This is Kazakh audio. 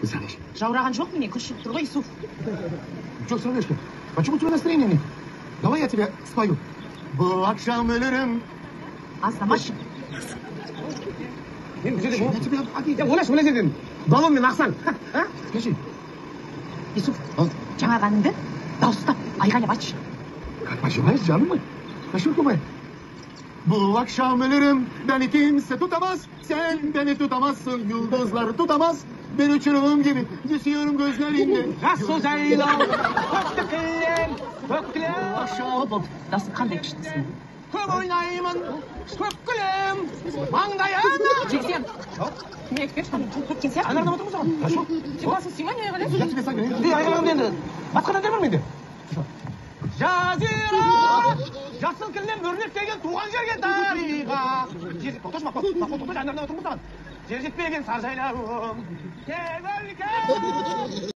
Саныч. Жаураған жоқ міне, күн шығып тұр ғой, Исуф. Что, Санечка, почему у тебя настроение нет? Давай я тебе спою. Bu akşam ölürüm. Аздамашы. Я тебе Ya Ulaş bu ne dedin? Balon мен Ақсан. Скажи. Исуф, жаңағы әніңді дауыстап айғайлап айтшы. Как поживаешь, canım mı? Nasıl kumay? Bu akşam ölürüm, beni kimse tutamaz. Sen beni tutamazsın, yıldızlar tutamaz. Ben uçurum gibi düşüyorum gözlerinde. Жасыл жайлау, көкті кілем, көктілем. Akşam Дауысың қандай күштісің? Көп ойнаймын, көп күлем, маңдайына. Жексен, мен екпеші, кеткен сияқты. Анардан отырмыз оған. Хорошо. Сыйласын, сыйма не айғайлап? Я тебе согрею. Айғайламды енді. Басқа да дермем енді. Жазира, жасыл кілем өрнектеген туған жерге дариға. Тоқташы, тоқташы, анардан отырмыз оған. Жер жетпеген сар жайлауым, тек өлке